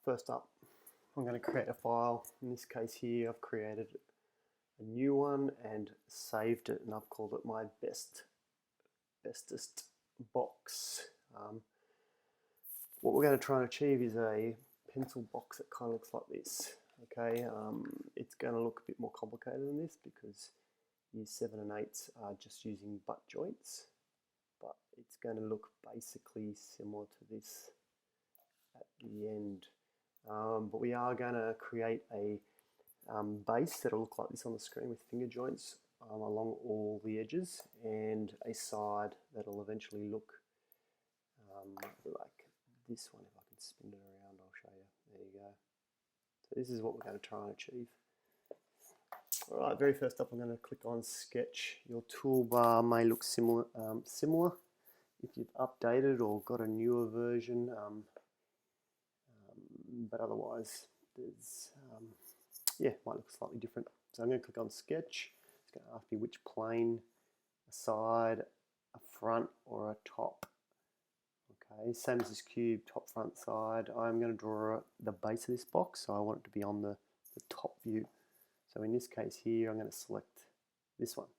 First up, I'm going to create a file. In this case here, I've created a new one and saved it, and I've called it my bestest box. What we're going to try and achieve is a pencil box that kind of looks like this. Okay, it's going to look a bit more complicated than this because years 7 and 8s are just using butt joints, but it's going to look basically similar to this at the end. But we are going to create a base that'll look like this on the screen with finger joints along all the edges, and a side that'll eventually look like this one. If I can spin it around, I'll show you. There you go. So this is what we're going to try and achieve. Alright, very first up I'm going to click on Sketch. Your toolbar may look similar if you've updated or got a newer version, but otherwise there's might look slightly different. So I'm going to click on Sketch. It's going to ask me which plane, a side, a front or a top. Okay, same as this cube, top, front, side. I'm going to draw the base of this box, so I want it to be on the top view. So in this case here, I'm going to select this one,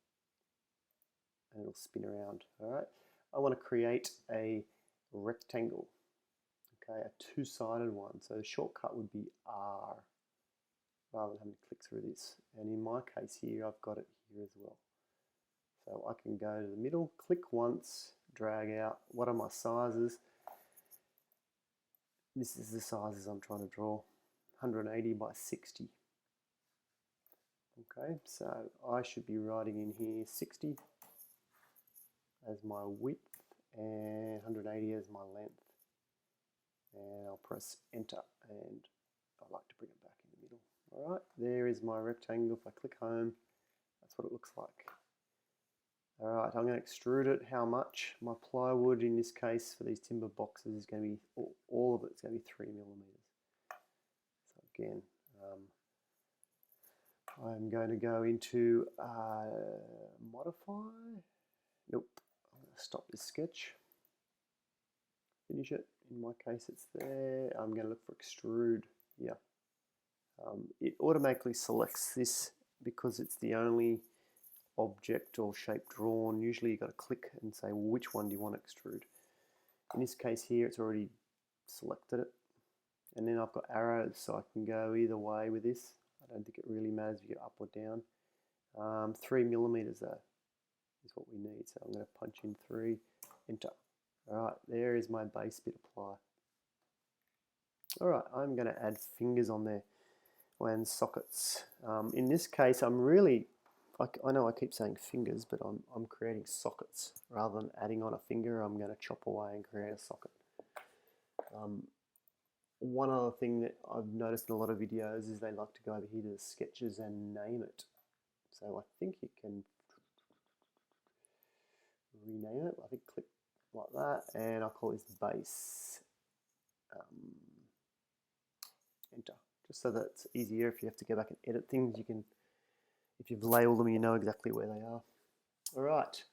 and it'll spin around. All right. I want to create a rectangle. Okay, a two-sided one. So the shortcut would be R, rather than having to click through this. And in my case here, I've got it here as well. So I can go to the middle, click once, drag out. What are my sizes? This is the sizes I'm trying to draw. 180 by 60. Okay, so I should be writing in here 60 as my width and 180 as my length. And I'll press enter, and I like to bring it back in the middle. Alright, there is my rectangle. If I click home, that's what it looks like. Alright, I'm going to extrude it. How much? My plywood in this case for these timber boxes is going to be, all of it's going to be 3 millimeters. So again, I'm going to go into modify. Nope, I'm going to stop this sketch. Finish it. In my case it's there. I'm going to look for extrude. Yeah. It automatically selects this because it's the only object or shape drawn. Usually you've got to click and say, well, which one do you want to extrude? In this case here, it's already selected it. And then I've got arrows, so I can go either way with this. I don't think it really matters if you go up or down. 3 millimeters though is what we need. So I'm going to punch in 3, enter. Alright, there is my base bit apply. Alright, I'm going to add fingers on there and sockets. In this case, I'm really, I know I keep saying fingers, but I'm creating sockets. Rather than adding on a finger, I'm going to chop away and create a socket. One other thing that I've noticed in a lot of videos is they like to go over here to the sketches and name it. So I think you can rename it. I think click like that, and I'll call this base. Enter. Just so that it's easier if you have to go back and edit things, you can, if you've labeled them, you know exactly where they are. Alright,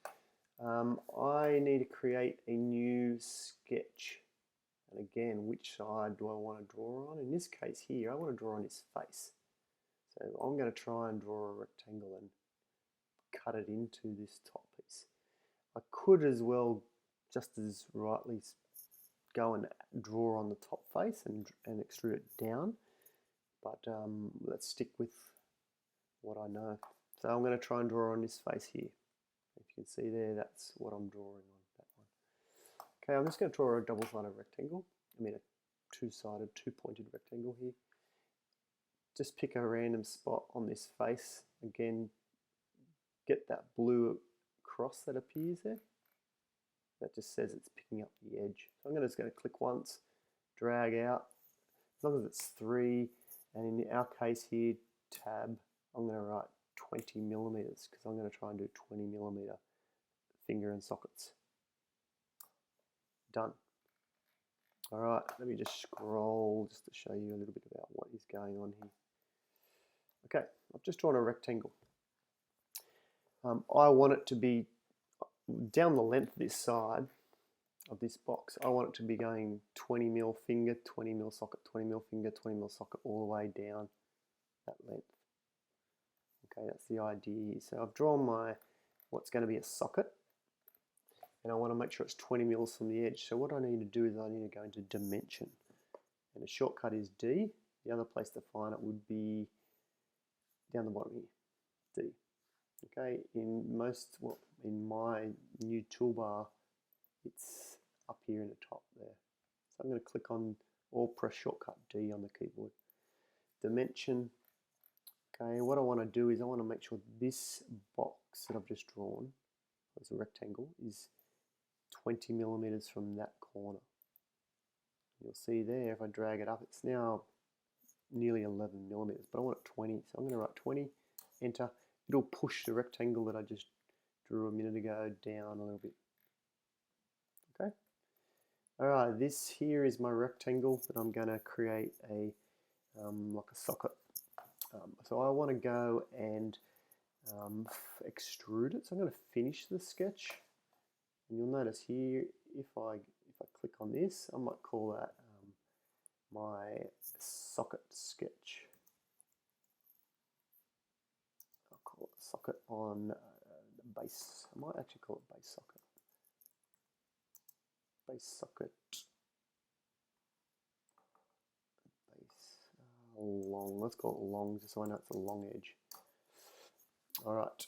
I need to create a new sketch. And again, which side do I want to draw on? In this case here, I want to draw on his face. So I'm going to try and draw a rectangle and cut it into this top piece. I could as well just as rightly go and draw on the top face and extrude it down, but let's stick with what I know. So I'm going to try and draw on this face here. If you can see there, that's what I'm drawing on, that one. Okay, I'm just going to draw a double-sided rectangle. I mean a two-sided, two-pointed rectangle here. Just pick a random spot on this face. Again, get that blue cross that appears there. That just says it's picking up the edge. So I'm just going to click once, drag out, as long as it's 3, and in our case here, tab, I'm going to write 20 millimeters because I'm going to try and do 20 millimeter finger and sockets. Done. Alright, let me just scroll just to show you a little bit about what is going on here. Okay, I've just drawn a rectangle. I want it to be down the length of this side. of this box. I want it to be going 20 mil finger, 20 mil socket, 20 mil finger, 20 mil socket, all the way down that length. Okay, that's the idea. So I've drawn my what's going to be a socket, and I want to make sure it's 20 mils from the edge. So what I need to do is I need to go into dimension, and the shortcut is D. The other place to find it would be down the bottom here, D. Okay, in my new toolbar, it's up here in the top there. So I'm going to click on or press shortcut D on the keyboard. Dimension. Okay, what I want to do is I want to make sure this box that I've just drawn as a rectangle is 20 millimeters from that corner. You'll see there if I drag it up, it's now nearly 11 millimeters, but I want it 20, so I'm going to write 20, enter. It'll push the rectangle that I just drew a minute ago down a little bit. Okay. All right, this here is my rectangle that I'm going to create a like a socket. So I want to go and extrude it. So I'm going to finish the sketch, and you'll notice here if I click on this, I might call that my socket sketch. I'll call it socket on the base. I might actually call it base socket. Base socket. Long. Let's call it long, just so I know it's a long edge. All right.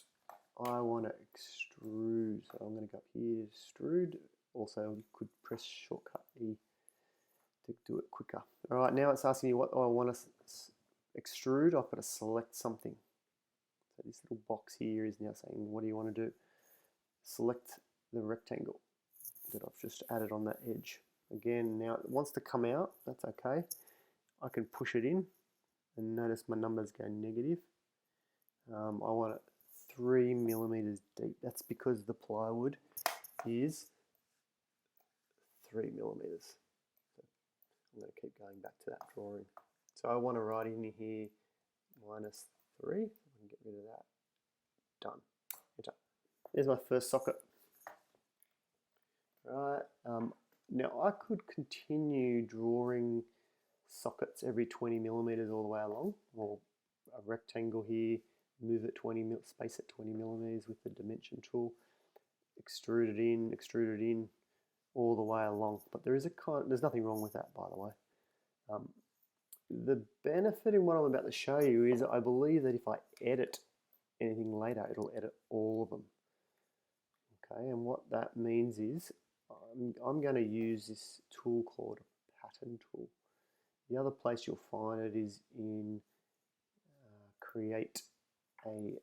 I want to extrude, so I'm going to go up here, extrude. Also, you could press shortcut E to do it quicker. All right, now it's asking me what I want to extrude. I've got to select something. So this little box here is now saying, what do you want to do? Select the rectangle that I've just added on that edge. Again, now it wants to come out. That's okay. I can push it in, and notice my numbers go negative. I want it 3 millimeters deep. That's because the plywood is 3 millimeters. So I'm going to keep going back to that drawing. So I want to write in here -3. I can get rid of that. Done. Enter. There's my first socket. Right. Now I could continue drawing sockets every 20 millimeters all the way along, or a rectangle here, move it space it 20 millimeters with the dimension tool, extrude it in all the way along. But there's nothing wrong with that, by the way. The benefit in what I'm about to show you is I believe that if I edit anything later, it'll edit all of them. Okay, and what that means is I'm going to use this tool called a pattern tool. The other place you'll find it is in create a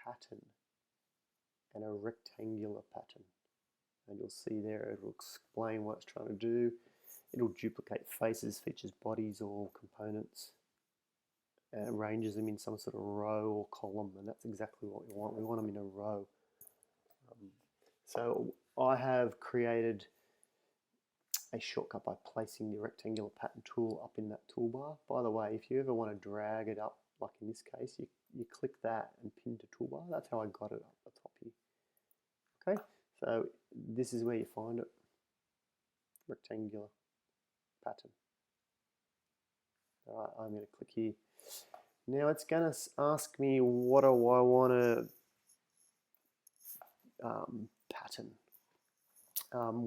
pattern and a rectangular pattern. And you'll see there it will explain what it's trying to do. It'll duplicate faces, features, bodies, or components, and arranges them in some sort of row or column, and that's exactly what we want. We want them in a row. So I have created a shortcut by placing the rectangular pattern tool up in that toolbar. By the way, if you ever want to drag it up, like in this case, you click that and pin to toolbar. That's how I got it up the top here. Okay, so this is where you find it, rectangular pattern. All right, I'm going to click here. Now it's going to ask me what do I want to pattern.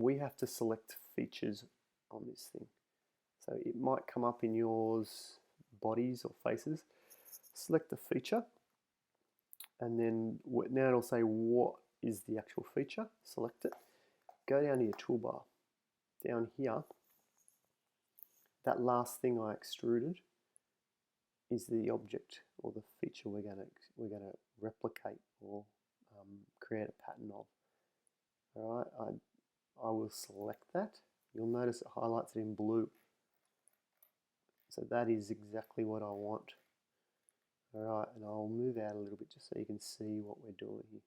We have to select features on this thing. So it might come up in yours, bodies or faces. Select the feature, and then now it'll say what is the actual feature. Select it. Go down to your toolbar. Down here, that last thing I extruded is the object or the feature we're going to replicate or create a pattern of. All right, I will select that. You'll notice it highlights it in blue. So that is exactly what I want. All right, and I'll move out a little bit just so you can see what we're doing here.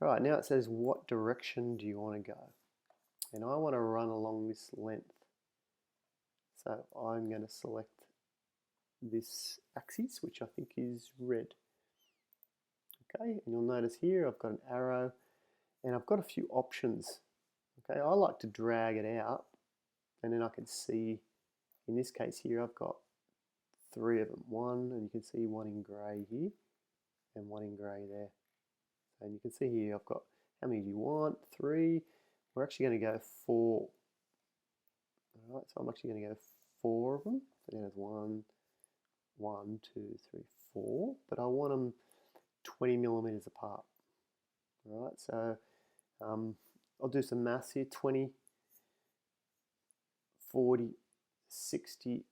All right, now it says what direction do you want to go? And I want to run along this length. So I'm going to select this axis, which I think is red. Okay, and you'll notice here I've got an arrow and I've got a few options. Okay, I like to drag it out, and then I can see, in this case here, I've got 3 of them. One, and you can see one in grey here, and one in grey there. And you can see here I've got, how many do you want? 3. We're actually going to go 4. Alright, so I'm actually going to go 4 of them. So there's 1, 1, 2, 3, 4. But I want them 20 millimeters apart. Alright, so I'll do some maths here. 20, 40, 60,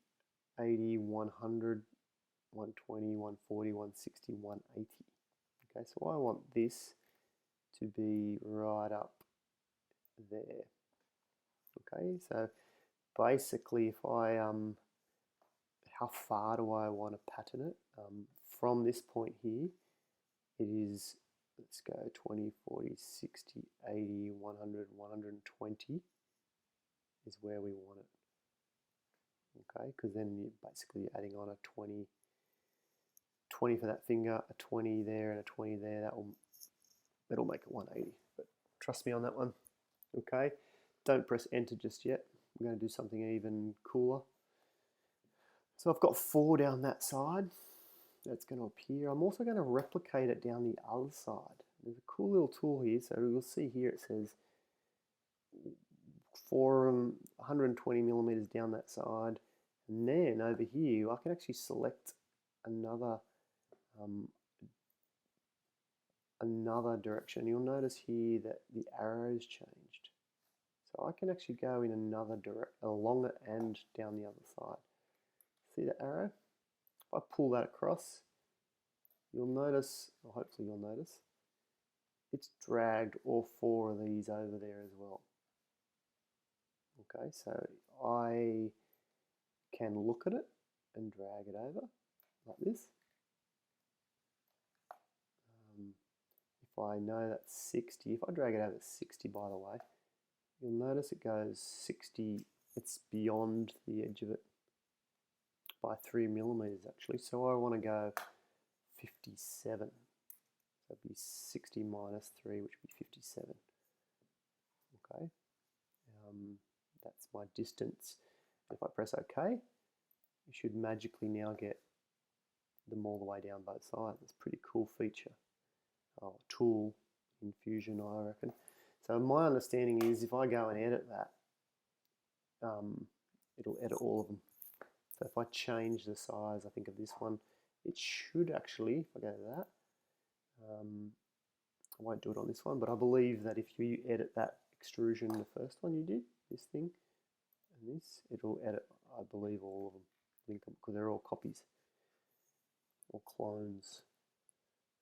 80, 100, 120, 140, 160, 180. Okay, so I want this to be right up there. Okay, so basically if I, how far do I want to pattern it? From this point here, it is, let's go 20, 40, 60, 80, 100, 120 is where we want it. Okay, because then you're basically adding on a 20 for that finger, a 20 there and a 20 there. That'll make it 180, but trust me on that one. Okay, don't press enter just yet. We're going to do something even cooler. So I've got 4 down that side. That's going to appear. I'm also going to replicate it down the other side. There's a cool little tool here. So you'll see here it says 120 millimeters down that side. And then over here, I can actually select another direction. You'll notice here that the arrow's changed. So I can actually go in another direction, along it and down the other side. See the arrow? If I pull that across, you'll notice, or hopefully you'll notice, it's dragged all 4 of these over there as well. Okay, so I can look at it and drag it over like this. If I know that's 60, if I drag it over 60 by the way, you'll notice it goes 60, it's beyond the edge of it by 3 millimeters actually. So I want to go 57. So it'd be 60 minus 3, which would be 57. Okay, that's my distance. If I press OK, you should magically now get them all the way down both sides. It's a pretty cool feature. Tool in Fusion, I reckon. So my understanding is if I go and edit that, it'll edit all of them. So if I change the size, I think of this one, it should actually, if I go to that, I won't do it on this one, but I believe that if you edit that extrusion, the first one you did, this thing, and this, it'll edit, I believe, all of them, link them, because they're all copies, or clones.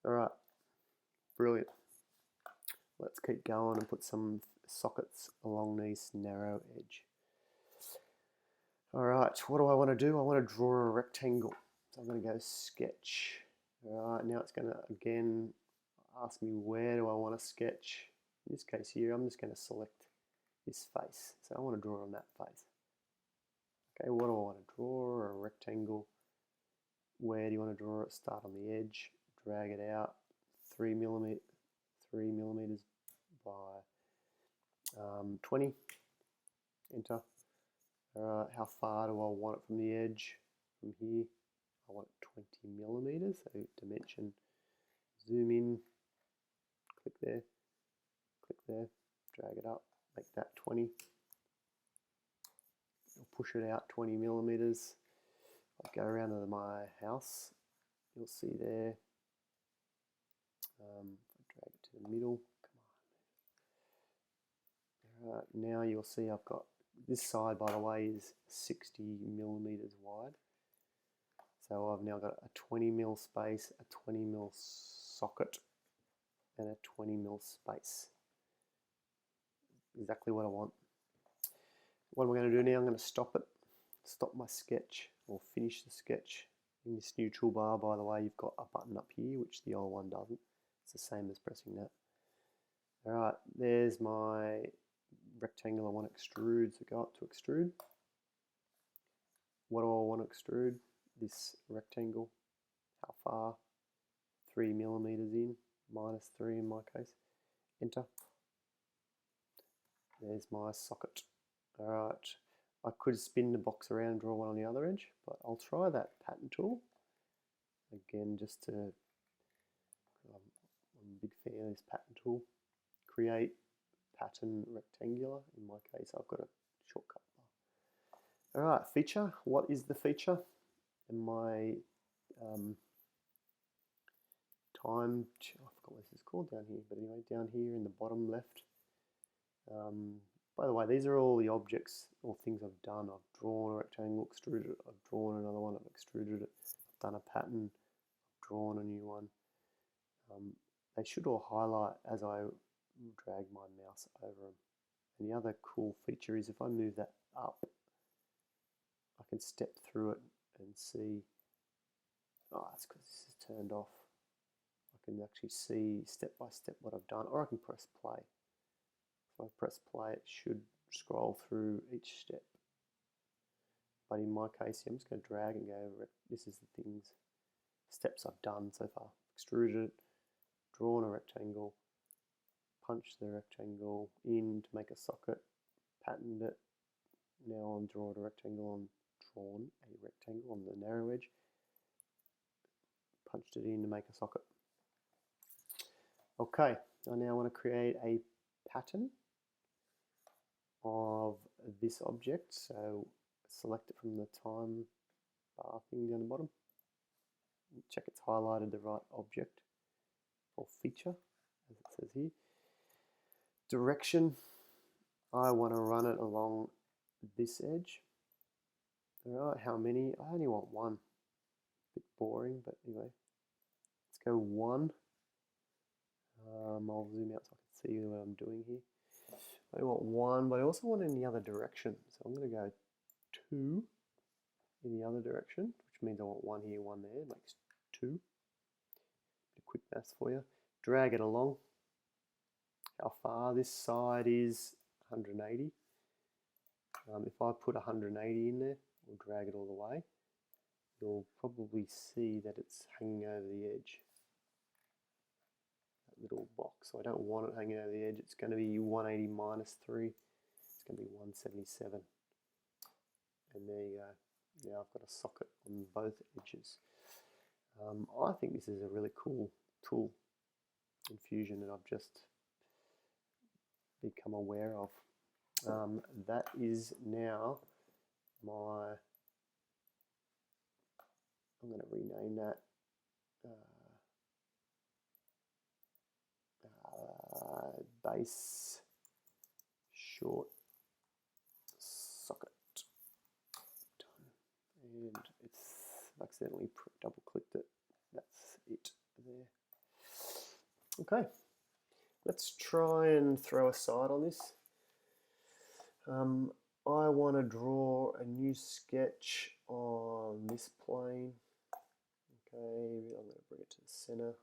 All right, brilliant. Let's keep going and put some sockets along this narrow edge. All right, what do I want to do? I want to draw a rectangle. So I'm going to go sketch. All right, now it's going to again ask me where do I want to sketch. In this case here, I'm just going to select this face. So I want to draw on that face. Okay, what do I want to draw? A rectangle. Where do you want to draw it? Start on the edge, drag it out 3 millimeters by 20. Enter. Alright, how far do I want it from the edge? From here, I want it 20 millimeters. So dimension, zoom in, click there, drag it up, make that 20. I'll push it out 20 millimeters. I'll go around to my house. You'll see there. If I drag it to the middle, come on. Alright, now you'll see I've got this side, by the way, is 60 millimeters wide. So I've now got a 20 mil space, a 20 mil socket, and a 20 mil space. Exactly what I want. What am I going to do now? I'm going to stop it, stop my sketch, or finish the sketch. In this new toolbar, by the way, you've got a button up here, which the old one doesn't. It's the same as pressing that. Alright, there's my rectangle I want to extrude, so go up to extrude. What do I want to extrude? This rectangle. How far? 3 millimeters in, minus 3 in my case. Enter. There's my socket. All right, I could spin the box around and draw one on the other edge, but I'll try that pattern tool. Again, just to, I'm a big fan of this pattern tool. Create pattern rectangular. In my case, I've got a shortcut bar. All right, feature. What is the feature? And my time, I forgot what this is called down here, but anyway, down here in the bottom left. By the way, these are all the objects or things I've done. I've drawn a rectangle, extruded it. I've drawn another one, I've extruded it. I've done a pattern, I've drawn a new one. They should all highlight as I drag my mouse over them. And the other cool feature is if I move that up, I can step through it and see, oh, that's because this is turned off. I can actually see step by step what I've done, or I can press play. If I press play, it should scroll through each step. But in my case, I'm just going to drag and go over it. This is the things, steps I've done so far. Extruded it, drawn a rectangle, punched the rectangle in to make a socket, patterned it. Now I'm drawn a rectangle on the narrow edge, punched it in to make a socket. Okay, I now want to create a pattern of this object. So select it from the time bar thing down the bottom. Check it's highlighted the right object or feature, as it says here. Direction, I want to run it along this edge. All right, how many? I only want one. A bit boring, but anyway. Let's go one. I'll zoom out so I can see what I'm doing here. I want one, but I also want it in the other direction. So I'm going to go 2 in the other direction, which means I want 1 here, 1 there. It makes 2. Bit of quick maths for you. Drag it along. How far? This side is 180. If I put 180 in there, we'll drag it all the way. You'll probably see that it's hanging over the edge. Little box. So I don't want it hanging over the edge. It's going to be 180 minus 3. It's going to be 177. And there you go. Now I've got a socket on both edges. I think this is a really cool tool in Fusion that I've just become aware of. That is now my, I'm going to rename that base short socket. Done. And it's accidentally double clicked it. That's it there. Okay, let's try and throw a side on this. I want to draw a new sketch on this plane. Okay, I'm going to bring it to the center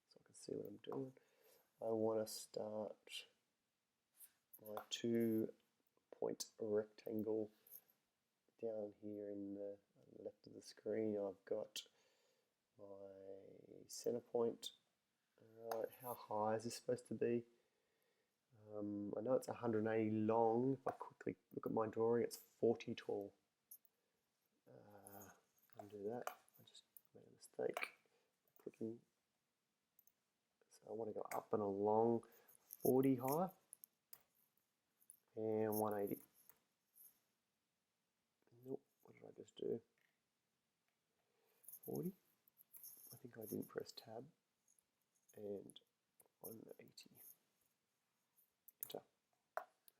so I can see what I'm doing. I want to start my 2-point rectangle down here in the left of the screen. I've got my center point. Alright, how high is this supposed to be? I know it's 180 long. If I quickly look at my drawing, it's 40 tall. Undo that. I just made a mistake. Clicking. So I want to go up and along 40 high and 180. Nope, what did I just do? 40. I think I didn't press tab. And 180. Enter.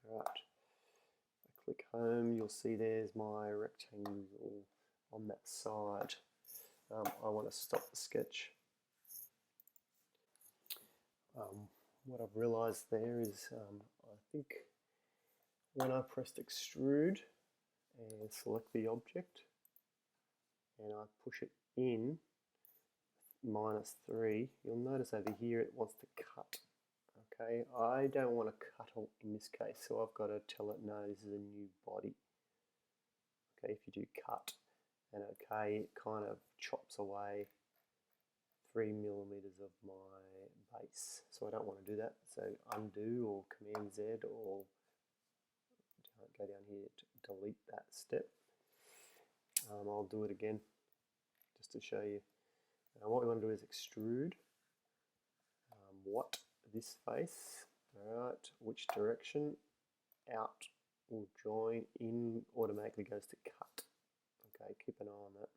Alright. I click home, you'll see there's my rectangle on that side. I want to stop the sketch. What I've realized there is I think when I pressed extrude and select the object and I push it in -3, you'll notice over here it wants to cut. Okay, I don't want to cut in this case, so I've got to tell it no, this is a new body. Okay, if you do cut, and okay, it kind of chops away 3 millimeters of my base, so I don't want to do that. So undo or Command Z or Go down here to delete that step. I'll do it again just to show you. What we want to do is extrude this face, alright, which direction, out will join, in automatically goes to cut. Okay, keep an eye on that.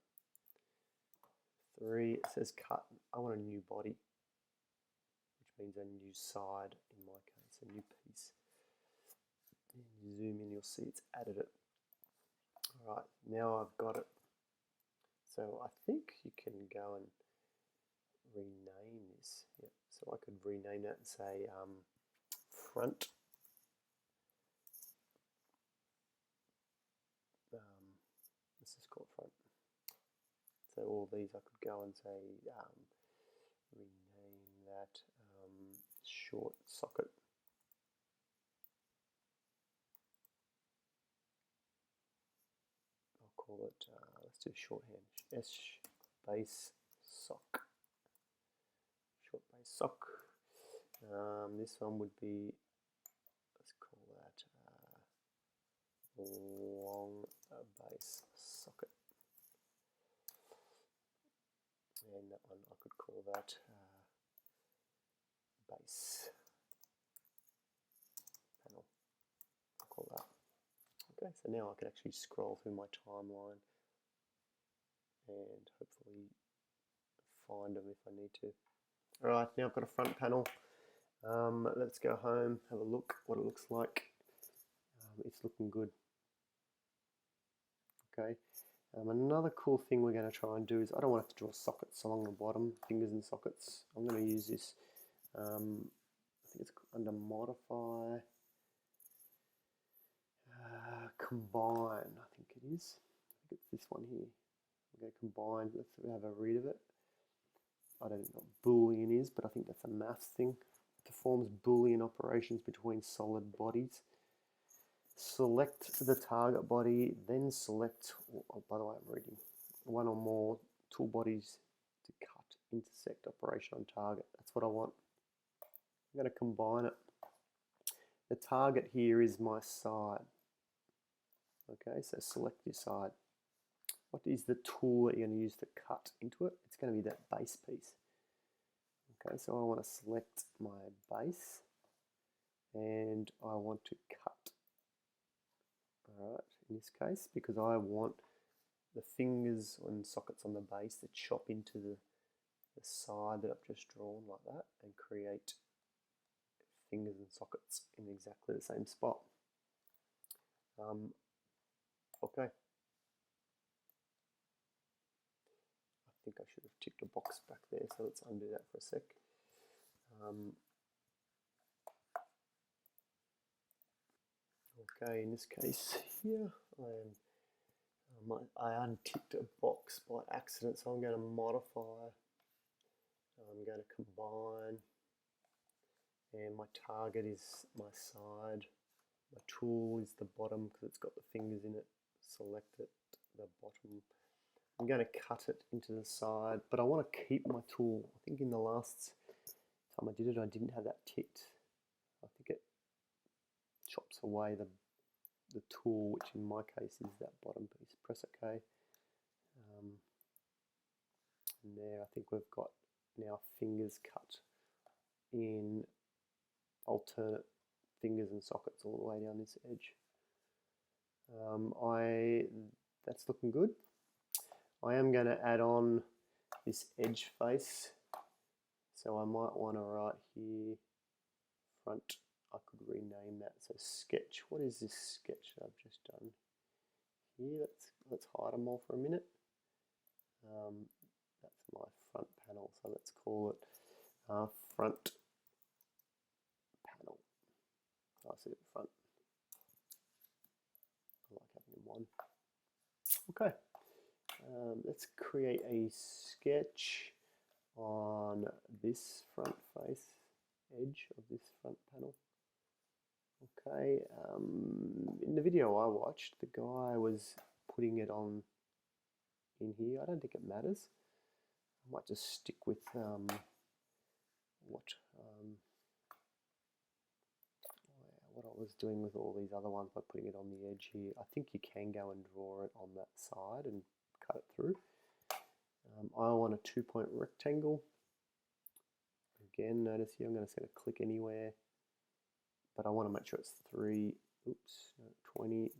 3, it says cut. I want a new body, which means a new side in my case, a new piece. And you zoom in, you'll see it's added it. Alright, now I've got it. So I think you can go and rename this. Yep. So I could rename that and say front. This is called front. So all these I could go and say rename that short socket. I'll call it, let's do shorthand, S base sock. Short base sock. This one would be, let's call that long base socket. And that one I could call that base panel. I'll call that. Okay, so now I can actually scroll through my timeline and hopefully find them if I need to. Alright, now I've got a front panel. Let's go home, have a look what it looks like. It's looking good. Okay. Another cool thing we're going to try and do is, I don't want to draw sockets along the bottom, fingers and sockets. I'm going to use this, I think it's under modify, combine, I think it is. I think it's this one here. We're going to combine, let's have a read of it. I don't know what Boolean is, but I think that's a maths thing. It performs Boolean operations between solid bodies. Select the target body, then select, oh, by the way, I'm reading, one or more tool bodies to cut, intersect, operation on target. That's what I want. I'm going to combine it. The target here is my side. Okay, so select your side. What is the tool that you're going to use to cut into it? It's going to be that base piece. Okay, so I want to select my base and I want to cut. Alright, in this case, because I want the fingers and sockets on the base to chop into the side that I've just drawn like that and create fingers and sockets in exactly the same spot. Okay. I think I should have ticked a box back there, so let's undo that for a sec. Okay, in this case here, I unticked a box by accident, so I'm going to modify. I'm going to combine, and my target is my side. My tool is the bottom because it's got the fingers in it. Select it, the bottom. I'm going to cut it into the side, but I want to keep my tool. I think in the last time I did it, I didn't have that ticked. I think it chops away the tool, which in my case is that bottom piece. Press OK. And there, I think we've got now fingers cut in alternate fingers and sockets all the way down this edge. That's looking good. I am going to add on this edge face, so I might want to write here front. I could rename that. So sketch. What is this sketch that I've just done here? Let's hide them all for a minute. That's my front panel, so let's call it front panel. I see it front. I like having them one. Okay. Let's create a sketch on this front face edge of this front panel. Okay, in the video I watched, the guy was putting it on in here. I don't think it matters. I might just stick with what I was doing with all these other ones by putting it on the edge here, I think you can go and draw it on that side and cut it through. I want a 2-point rectangle. Again, notice here I'm going to set a click anywhere, but I want to make sure it's 3, oops, no, 20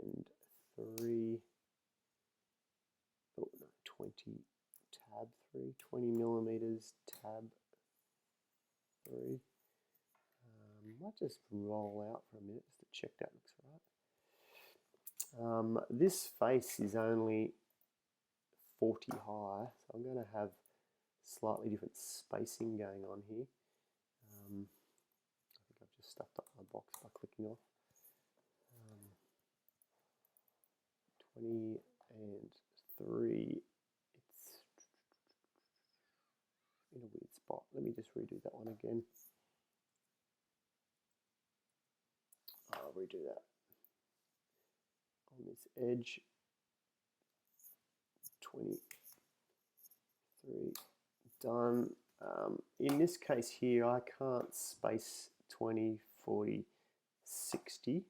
and 3, oh no, 20, tab 3, 20 millimeters, tab 3. Might just roll out for a minute just to check that looks right. This face is only 40 high, so I'm going to have slightly different spacing going on here. I think I've just stuffed up my box by clicking off. 20 and 3, it's in a weird spot. Let me just redo that one again. I'll redo that. On this edge, 23, done. In this case here, I can't space 20, 40, 60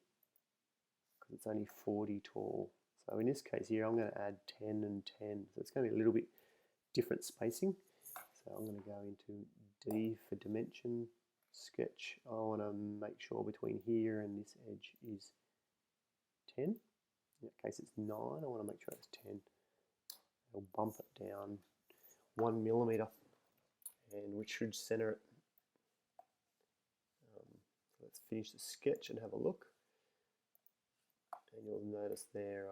because it's only 40 tall. So in this case here, I'm going to add 10 and 10. So it's going to be a little bit different spacing. So I'm going to go into D for dimension, sketch. I want to make sure between here and this edge is 10. In that case it's 9. I want to make sure it's 10. I'll bump it down 1 millimeter, and which should center it. So let's finish the sketch and have a look. And you'll notice there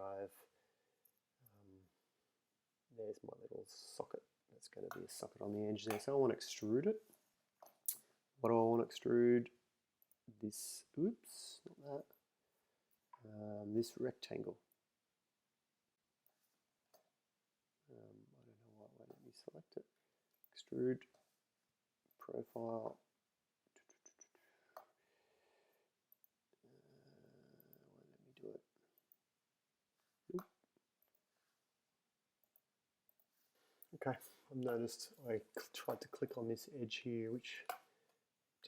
there's my little socket. That's going to be a socket on the edge there. So I want to extrude it. What do I want to extrude? This, oops, not that. This rectangle. I don't know why it won't let me select it. Extrude, profile. Won't let me do it. Oop. Okay, I've noticed I tried to click on this edge here, which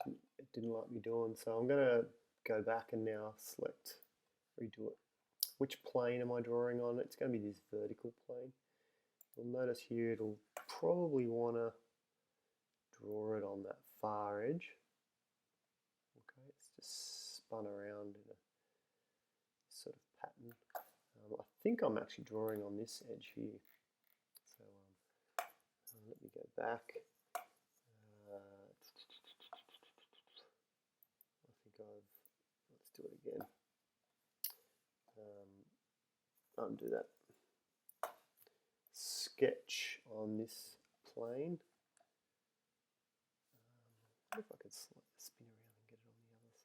it didn't like me doing. So I'm going to go back and now select, redo it. Which plane am I drawing on? It's going to be this vertical plane. You'll notice here it'll probably want to draw it on that far edge. Okay, it's just spun around in a sort of pattern. I think I'm actually drawing on this edge here. So let me go back. Let's do it again. Undo that. Sketch on this plane. I wonder if I could spin around and get it on the other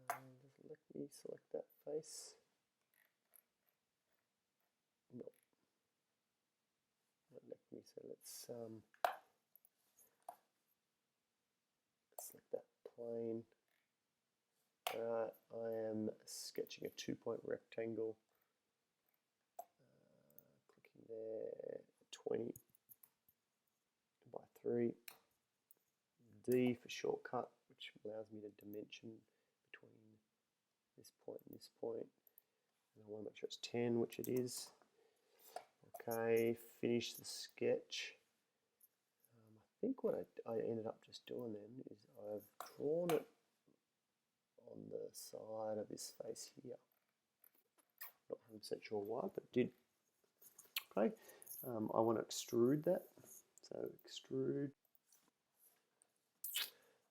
side. Doesn't let me select that face. No. Won't let me, so let's select that plane. Alright, I am sketching a 2-point rectangle. Clicking there, 20 by 3. D for shortcut, which allows me to dimension between this point and this point. And I want to make sure it's 10, which it is. Okay, finish the sketch. I think what I ended up just doing then is I've drawn it on the side of this face here. Not 100% sure why, but did. Okay, I want to extrude that. So extrude.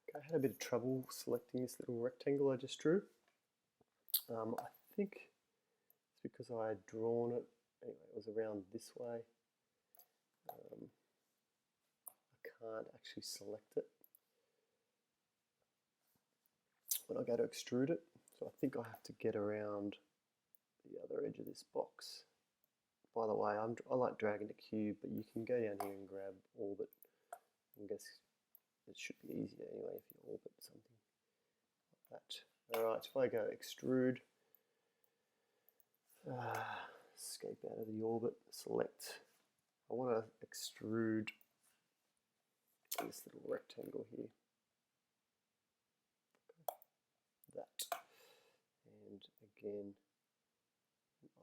Okay, I had a bit of trouble selecting this little rectangle I just drew. I think it's because I had drawn it. Anyway, it was around this way. I can't actually select it when I go to extrude it. So I think I have to get around the other edge of this box. By the way, I like dragging the cube, but you can go down here and grab orbit. I guess it should be easier anyway if you orbit something like that. Alright, if I go extrude, escape out of the orbit, select. I want to extrude this little rectangle here. that. And again,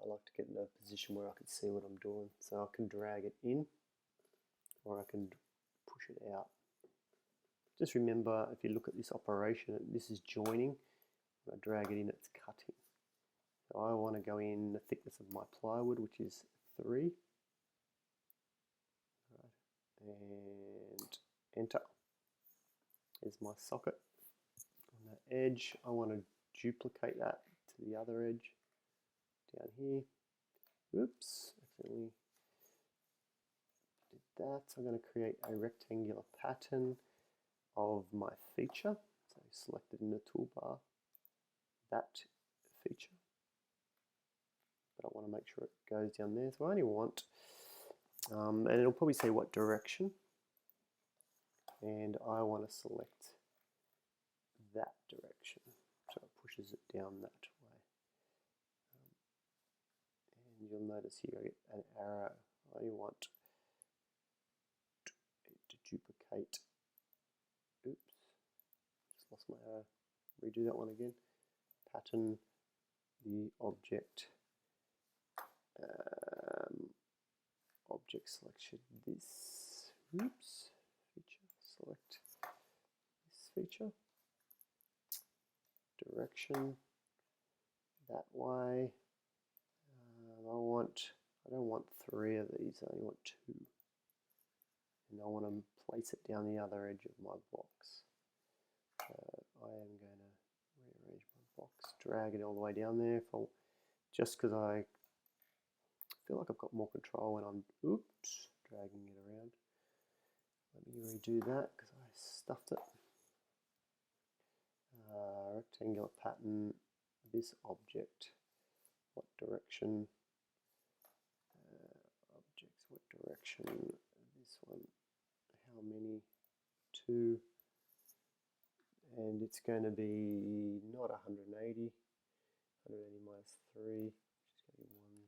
I like to get in a position where I can see what I'm doing. So I can drag it in, or I can push it out. Just remember, if you look at this operation, this is joining. When I drag it in, it's cutting. So I want to go in the thickness of my plywood, which is 3. Right. And enter. Here's my socket. On that edge, I want to duplicate that to the other edge down here. Oops, accidentally did that. So I'm going to create a rectangular pattern of my feature. So select it in the toolbar, that feature. But I want to make sure it goes down there. So I only want, and it'll probably say what direction. And I want to select that direction. So it pushes it down that way. And you'll notice here I get an arrow. I want it to duplicate. Oops, just lost my arrow. Redo that one again. Pattern the object. Object selection. This. Oops. Feature. Select this feature. Direction. That way. I don't want 3 of these. I only want 2. And I want to place it down the other edge of my box. I am going to rearrange my box, drag it all the way down there. Just because I feel like I've got more control when I'm, oops, dragging it around. Let me redo that because I stuffed it. Rectangular pattern, this object, what direction? Objects, what direction? This one, how many? 2. And it's going to be not 180. 180 minus 3, which is going to be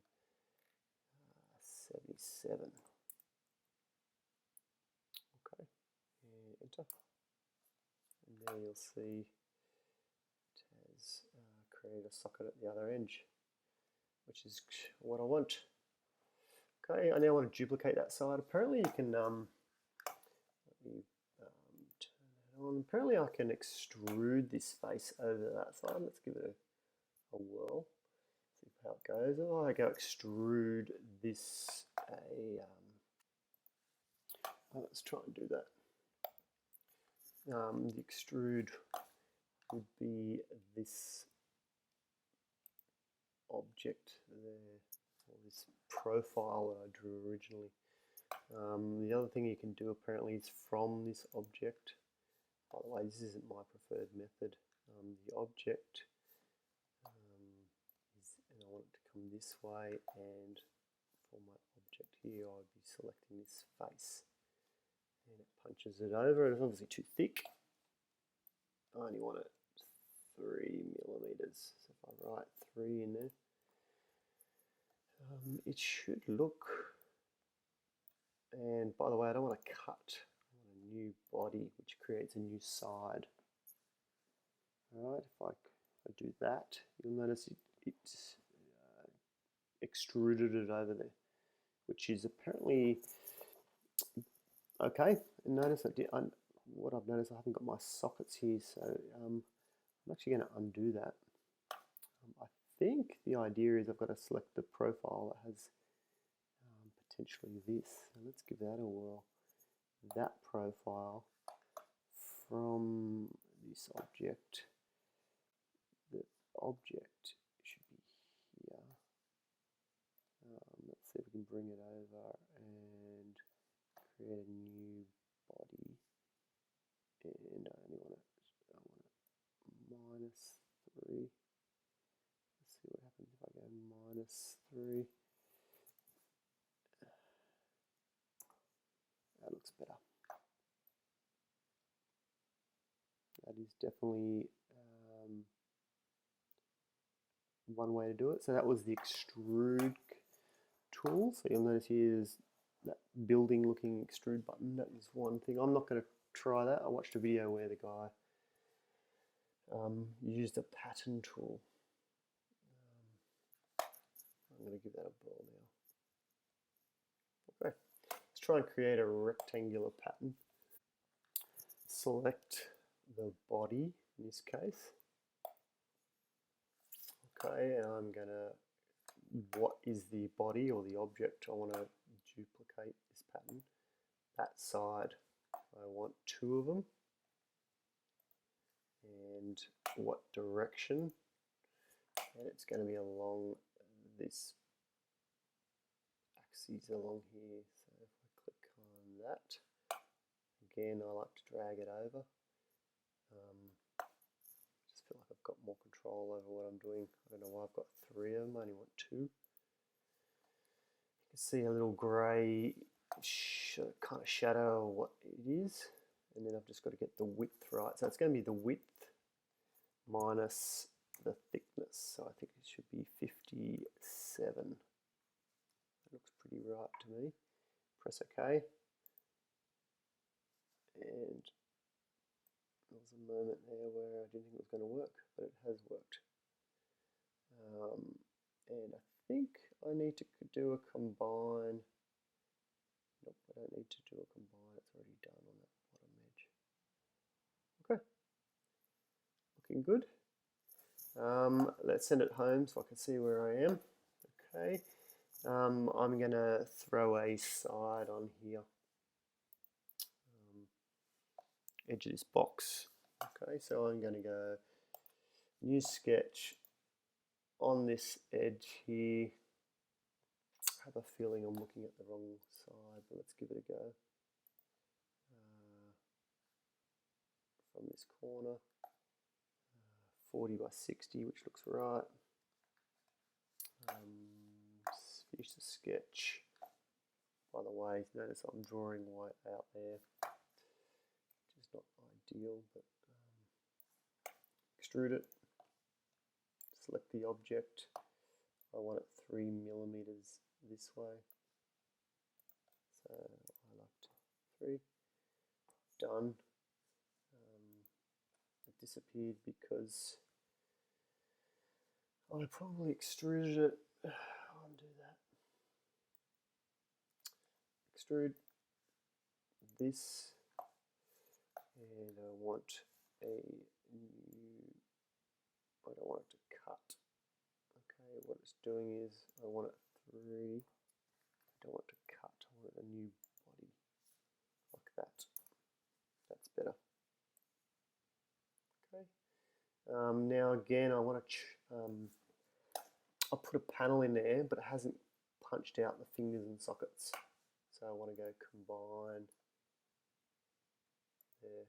177. Okay, and enter. And there you'll see it has created a socket at the other edge, which is what I want. Okay, I now want to duplicate that side. Apparently you can, let me turn that on. Apparently I can extrude this face over that side. Let's give it a whirl. See how it goes. Oh, I go extrude this let's try and do that. The extrude would be this object there, or this profile that I drew originally. The other thing you can do apparently is from this object. By the way, this isn't my preferred method. The object and I want it to come this way, and for my object here I'd be selecting this face, and it punches it over. It's obviously too thick. I only want it 3 millimeters, so if I write 3 in there, it should look, and by the way I don't want to cut, I want a new body which creates a new side. Alright, if I do that, you'll notice it's extruded it over there, which is apparently okay. And notice what I've noticed, I haven't got my sockets here, so I'm actually going to undo that. I think the idea is I've got to select the profile that has potentially this. So let's give that a whirl. That profile from this object. The object should be here. Let's see if we can bring it over and create a new body. And I want it -3. Let's see what happens if I go -3. That looks better. That is definitely one way to do it. So that was the extrude tool. So you'll notice here is that building looking extrude button. That is one thing. I'm not going to try that. I watched a video where the guy use the pattern tool. I'm going to give that a ball now. Okay, let's try and create a rectangular pattern. Select the body in this case. Okay, and I'm going to, what is the body or the object I want to duplicate this pattern? That side, I want 2 of them. And what direction? And it's going to be along this axis along here. So if I click on that, again I like to drag it over. Just feel like I've got more control over what I'm doing. I don't know why I've got 3 of them, I only want 2. You can see a little grey kind of shadow of what it is, and then I've just got to get the width right. So it's going to be the width minus the thickness. So I think it should be 57. That looks pretty right to me. Press OK. And there was a moment there where I didn't think it was going to work, but it has worked. And I think I need to do a combine. Nope, I don't need to do a combine. It's already done on that bottom edge. Okay, looking good. Let's send it home so I can see where I am. Okay, I'm going to throw a side on here. Edge of this box. Okay, so I'm going to go new sketch on this edge here. I have a feeling I'm looking at the wrong side, but let's give it a go. From this corner, 40 by 60, which looks right. Finish the sketch. By the way, notice I'm drawing white out there, which is not ideal, but extrude it. Select the object. I want it 3 millimeters this way. So I like to 3. Done. It disappeared because I probably extruded it. Undo that. Extrude this, and I want a new. I don't want it to cut. Okay, what it's doing is I want it 3. I don't want it to cut. I want a new body like that. That's better. Okay. Now again, I want to. I'll put a panel in there, but it hasn't punched out the fingers and sockets. So I want to go combine there.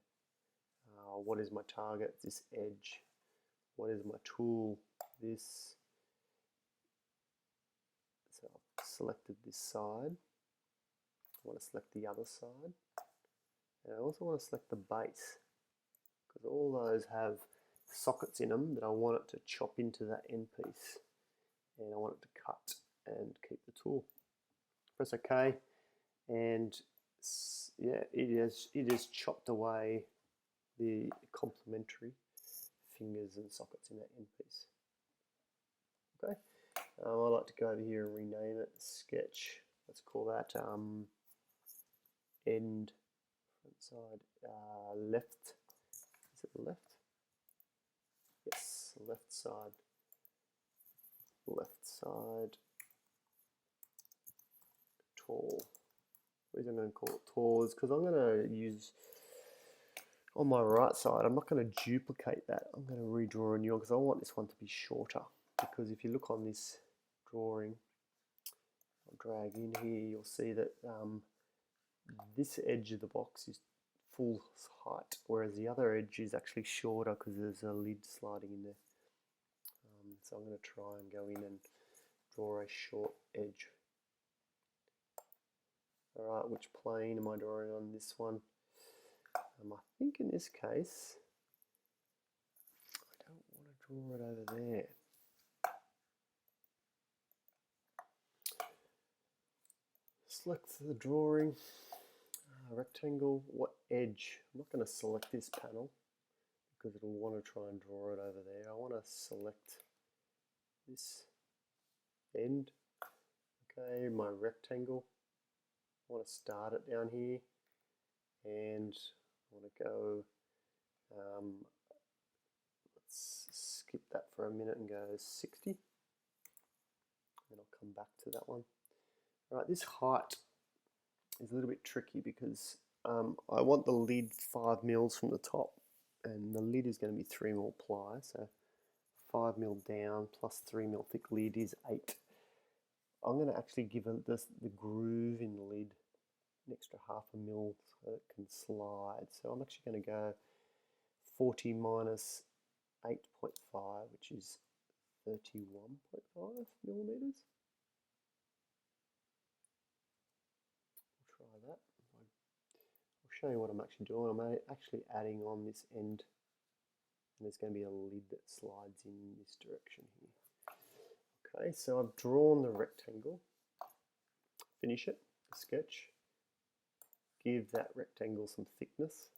What is my target? This edge. What is my tool? This. So I've selected this side. I want to select the other side. And I also want to select the base, because all those have sockets in them that I want it to chop into that end piece. And I want it to cut and keep the tool. Press OK, and yeah, it has chopped away the complementary fingers and sockets in that end piece. Okay, I like to go over here and rename it sketch. Let's call that end front side left. Is it left? Yes, left side. Left side tall. The reason I'm going to call it tall is because I'm going to use on my right side. I'm not going to duplicate that. I'm going to redraw a new one because I want this one to be shorter. Because if you look on this drawing, I'll drag in here, you'll see that this edge of the box is full height, whereas the other edge is actually shorter because there's a lid sliding in there. So I'm going to try and go in and draw a short edge. Alright, which plane am I drawing on this one? I think in this case, I don't want to draw it over there. Select the drawing, rectangle, what edge? I'm not going to select this panel because it'll want to try and draw it over there. I want to select this end, okay, my rectangle. I want to start it down here, and I want to go, let's skip that for a minute and go 60, and I'll come back to that one. All right, this height is a little bit tricky because I want the lid 5 mils from the top, and the lid is going to be 3 mil ply, so 5 mil down plus 3 mil thick lid is 8. I'm going to actually give the groove in the lid an extra 0.5 mil so it can slide. So I'm actually going to go 40 minus 8.5, which is 31.5 millimeters. We'll try that. I'll show you what I'm actually doing. I'm actually adding on this end, and there's going to be a lid that slides in this direction here. Okay, so I've drawn the rectangle. Finish it, the sketch. Give that rectangle some thickness.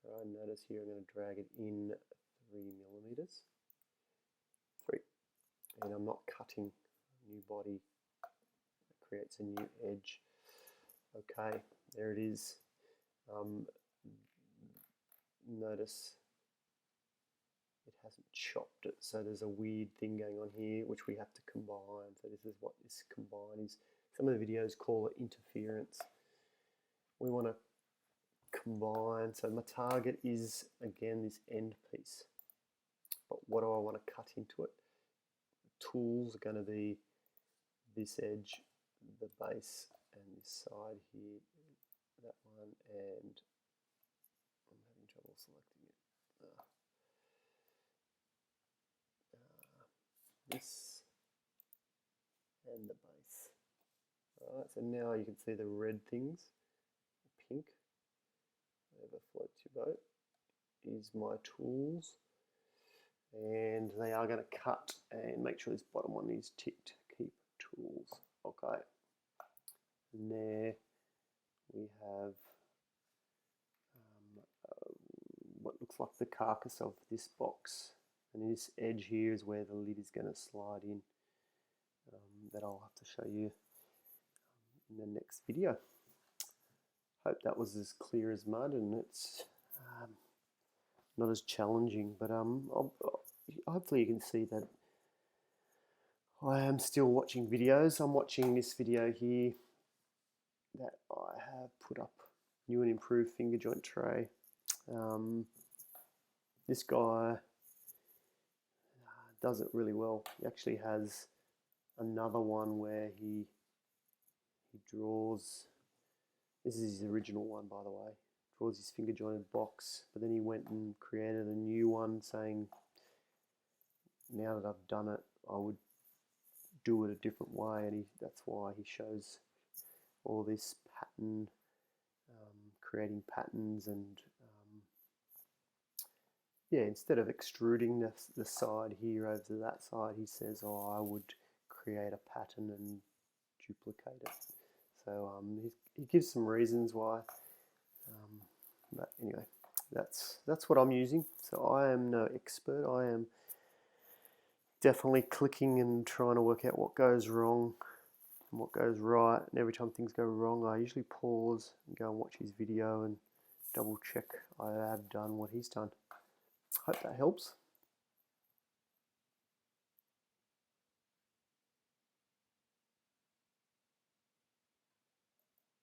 All right, notice here I'm going to drag it in 3 millimeters. 3. And I'm not cutting a new body. It creates a new edge. Okay, there it is. Notice it hasn't chopped it, so there's a weird thing going on here which we have to combine. So this is what this combine is. Some of the videos call it interference. We want to combine, so my target is again this end piece, but what do I want to cut into it? The tools are going to be this edge, the base, and this side here, that one, and I'm having trouble selecting it. This and the base. Alright, so now you can see the red things, pink, whatever floats your boat, is my tools, and they are going to cut and make sure this bottom one is ticked. Keep tools. Okay, and there we have what looks like the carcass of this box, and this edge here is where the lid is going to slide in. That I'll have to show you in the next video. Hope that was as clear as mud, and it's not as challenging, but hopefully you can see that I am still watching videos. I'm watching this video here that I have put up, new and improved finger joint tray. This guy does it really well. He actually has another one where he draws, this is his original one by the way, draws his finger jointed box, but then he went and created a new one saying, now that I've done it, I would do it a different way, and that's why he shows all this pattern, creating patterns, and yeah, instead of extruding the side here over to that side, he says, oh, I would create a pattern and duplicate it. So he gives some reasons why, but anyway, that's what I'm using. So I am no expert. I am definitely clicking and trying to work out what goes wrong and what goes right, and every time things go wrong I usually pause and go and watch his video and double check I have done what he's done. Hope that helps.